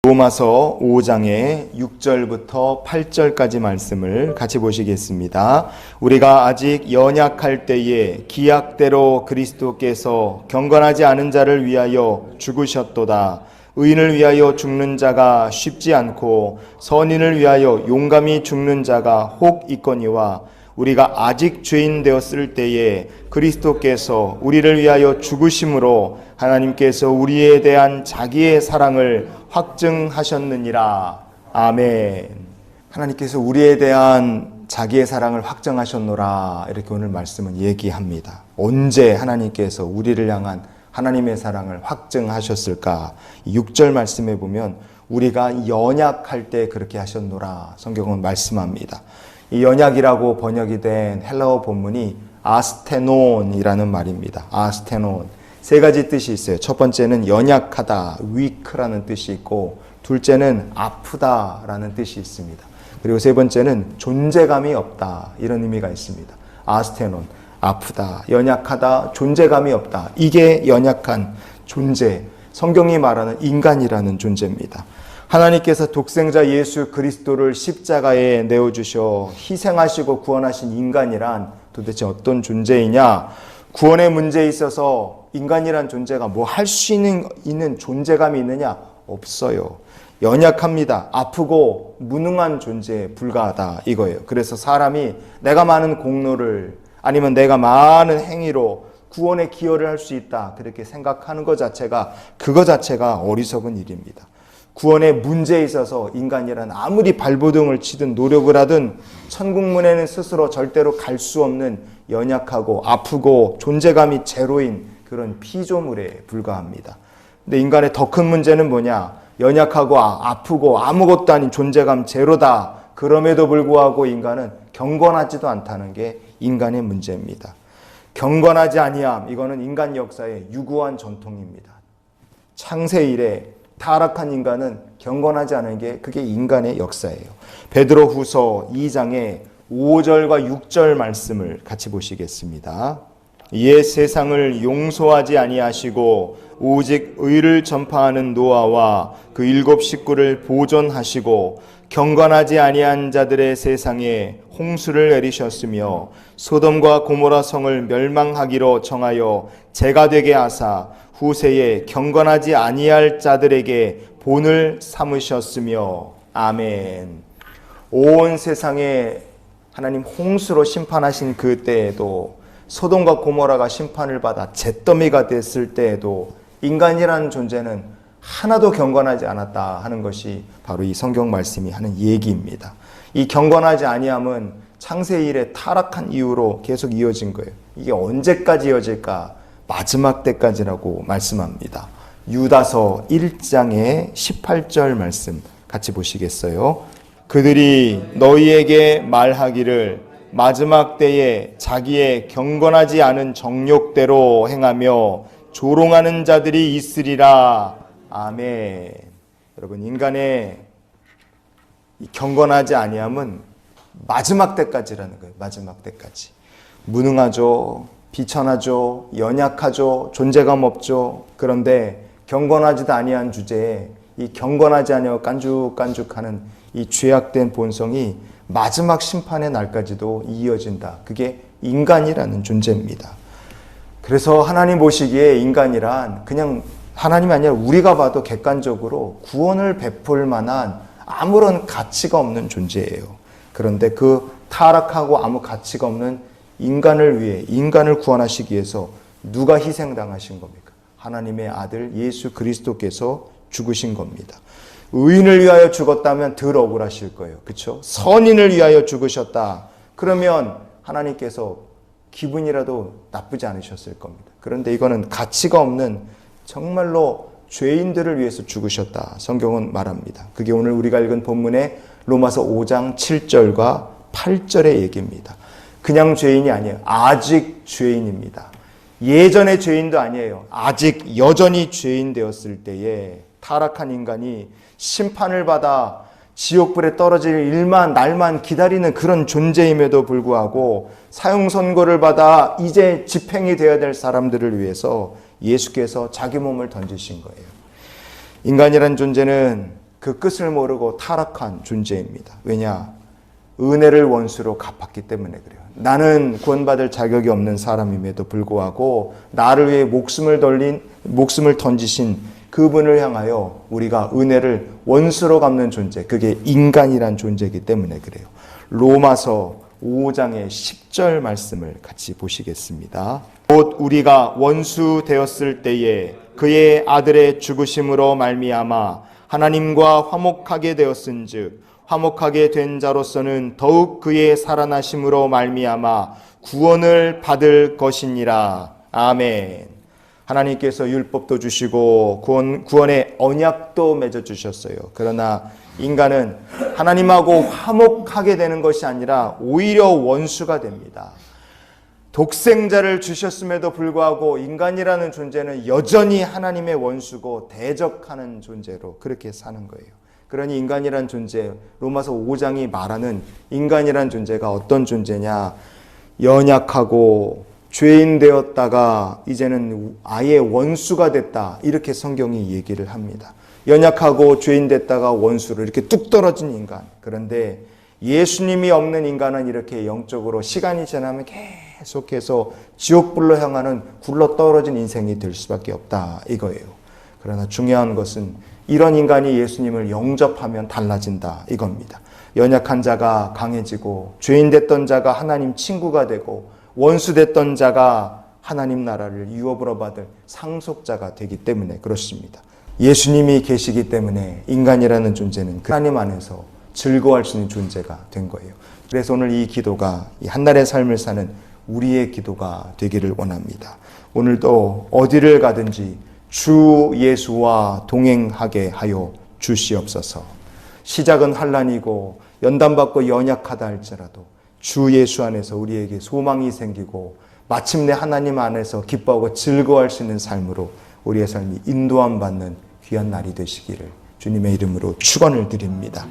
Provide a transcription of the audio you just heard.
로마서 5장의 6절부터 8절까지 말씀을 같이 보시겠습니다. 우리가 아직 연약할 때에 기약대로 그리스도께서 경건하지 않은 자를 위하여 죽으셨도다. 의인을 위하여 죽는 자가 쉽지 않고 선인을 위하여 용감히 죽는 자가 혹 있거니와 우리가 아직 죄인 되었을 때에 그리스도께서 우리를 위하여 죽으심으로 하나님께서 우리에 대한 자기의 사랑을 확증하셨느니라. 아멘. 하나님께서 우리에 대한 자기의 사랑을 확증하셨노라. 이렇게 오늘 말씀은 얘기합니다. 언제 하나님께서 우리를 향한 하나님의 사랑을 확증하셨을까? 6절 말씀에 보면 우리가 연약할 때 그렇게 하셨노라. 성경은 말씀합니다. 이 연약이라고 번역이 된 헬라어 본문이 아스테논이라는 말입니다. 아스테논. 세 가지 뜻이 있어요. 첫 번째는 연약하다, weak라는 뜻이 있고, 둘째는 아프다라는 뜻이 있습니다. 그리고 세 번째는 존재감이 없다, 이런 의미가 있습니다. 아스테논, 아프다, 연약하다, 존재감이 없다. 이게 연약한 존재, 성경이 말하는 인간이라는 존재입니다. 하나님께서 독생자 예수 그리스도를 십자가에 내어주셔 희생하시고 구원하신 인간이란 도대체 어떤 존재이냐? 구원의 문제에 있어서 인간이란 존재가 뭐 할 수 있는 존재감이 있느냐? 없어요. 연약합니다. 아프고 무능한 존재에 불과하다 이거예요. 그래서 사람이 내가 많은 공로를 아니면 내가 많은 행위로 구원에 기여를 할 수 있다 그렇게 생각하는 것 자체가 그거 자체가 어리석은 일입니다. 구원의 문제에 있어서 인간이란 아무리 발버둥을 치든 노력을 하든 천국문에는 스스로 절대로 갈 수 없는 연약하고 아프고 존재감이 제로인 그런 피조물에 불과합니다. 근데 인간의 더 큰 문제는 뭐냐? 연약하고 아프고 아무것도 아닌 존재감 제로다. 그럼에도 불구하고 인간은 경건하지도 않다는 게 인간의 문제입니다. 경건하지 아니함, 이거는 인간 역사의 유구한 전통입니다. 창세 이래 타락한 인간은 경건하지 않은 게 그게 인간의 역사예요. 베드로후서 2장의 5절과 6절 말씀을 같이 보시겠습니다. 이에 세상을 용서하지 아니하시고 오직 의를 전파하는 노아와 그 7 식구를 보존하시고 경건하지 아니한 자들의 세상에 홍수를 내리셨으며 소돔과 고모라 성을 멸망하기로 정하여 재가 되게 하사 후세에 경건하지 아니할 자들에게 본을 삼으셨으며 아멘. 온 세상에 하나님 홍수로 심판하신 그 때에도 소돔과 고모라가 심판을 받아 잿더미가 됐을 때에도 인간이라는 존재는 하나도 경건하지 않았다 하는 것이 바로 이 성경 말씀이 하는 얘기입니다. 이 경건하지 아니함은 창세 이래 타락한 이후로 계속 이어진 거예요. 이게 언제까지 이어질까? 마지막 때까지라고 말씀합니다. 유다서 1장의 18절 말씀 같이 보시겠어요? 그들이 너희에게 말하기를 마지막 때에 자기의 경건하지 않은 정욕대로 행하며 조롱하는 자들이 있으리라. 아멘. 여러분, 인간의 이 경건하지 아니함은 마지막 때까지라는 거예요. 마지막 때까지. 무능하죠. 비천하죠. 연약하죠. 존재감 없죠. 그런데 경건하지도 아니한 주제에 이 경건하지 아니하고 깐죽깐죽하는 이 죄악된 본성이 마지막 심판의 날까지도 이어진다. 그게 인간이라는 존재입니다. 그래서 하나님 보시기에 인간이란 그냥 하나님이 아니라 우리가 봐도 객관적으로 구원을 베풀 만한 아무런 가치가 없는 존재예요. 그런데 그 타락하고 아무 가치가 없는 인간을 위해 인간을 구원하시기 위해서 누가 희생당하신 겁니까? 하나님의 아들 예수 그리스도께서 죽으신 겁니다. 의인을 위하여 죽었다면 덜 억울하실 거예요. 그렇죠? 선인을 위하여 죽으셨다. 그러면 하나님께서 기분이라도 나쁘지 않으셨을 겁니다. 그런데 이거는 가치가 없는 정말로 죄인들을 위해서 죽으셨다. 성경은 말합니다. 그게 오늘 우리가 읽은 본문의 로마서 5장 7절과 8절의 얘기입니다. 그냥 죄인이 아니에요. 아직 죄인입니다. 예전의 죄인도 아니에요. 아직 여전히 죄인 되었을 때에 타락한 인간이 심판을 받아 지옥불에 떨어질 날만 기다리는 그런 존재임에도 불구하고 사형 선고를 받아 이제 집행이 되어야 될 사람들을 위해서 예수께서 자기 몸을 던지신 거예요. 인간이란 존재는 그 끝을 모르고 타락한 존재입니다. 왜냐? 은혜를 원수로 갚았기 때문에 그래요. 나는 구원받을 자격이 없는 사람임에도 불구하고 나를 위해 목숨을 던지신 그분을 향하여 우리가 은혜를 원수로 갚는 존재, 그게 인간이란 존재이기 때문에 그래요. 로마서 5장의 10절 말씀을 같이 보시겠습니다. 곧 우리가 원수 되었을 때에 그의 아들의 죽으심으로 말미암아 하나님과 화목하게 되었은즉 화목하게 된 자로서는 더욱 그의 살아나심으로 말미암아 구원을 받을 것이니라. 아멘. 하나님께서 율법도 주시고 구원의 언약도 맺어주셨어요. 그러나 인간은 하나님하고 화목하게 되는 것이 아니라 오히려 원수가 됩니다. 독생자를 주셨음에도 불구하고 인간이라는 존재는 여전히 하나님의 원수고 대적하는 존재로 그렇게 사는 거예요. 그러니 인간이란 존재, 로마서 5장이 말하는 인간이란 존재가 어떤 존재냐? 연약하고 죄인 되었다가 이제는 아예 원수가 됐다. 이렇게 성경이 얘기를 합니다. 연약하고 죄인 됐다가 원수로 이렇게 뚝 떨어진 인간. 그런데 예수님이 없는 인간은 이렇게 영적으로 시간이 지나면 계속해서 지옥불로 향하는 굴러 떨어진 인생이 될 수밖에 없다. 이거예요. 그러나 중요한 것은 이런 인간이 예수님을 영접하면 달라진다. 이겁니다. 연약한 자가 강해지고 죄인 됐던 자가 하나님 친구가 되고 원수 됐던 자가 하나님 나라를 유업으로 받을 상속자가 되기 때문에 그렇습니다. 예수님이 계시기 때문에 인간이라는 존재는 하나님 안에서 즐거워할 수 있는 존재가 된 거예요. 그래서 오늘 이 기도가 이 한날의 삶을 사는 우리의 기도가 되기를 원합니다. 오늘도 어디를 가든지 주 예수와 동행하게 하여 주시옵소서. 시작은 환난이고 연단받고 연약하다 할지라도 주 예수 안에서 우리에게 소망이 생기고 마침내 하나님 안에서 기뻐하고 즐거워할 수 있는 삶으로 우리의 삶이 인도함 받는 귀한 날이 되시기를 주님의 이름으로 축원을 드립니다.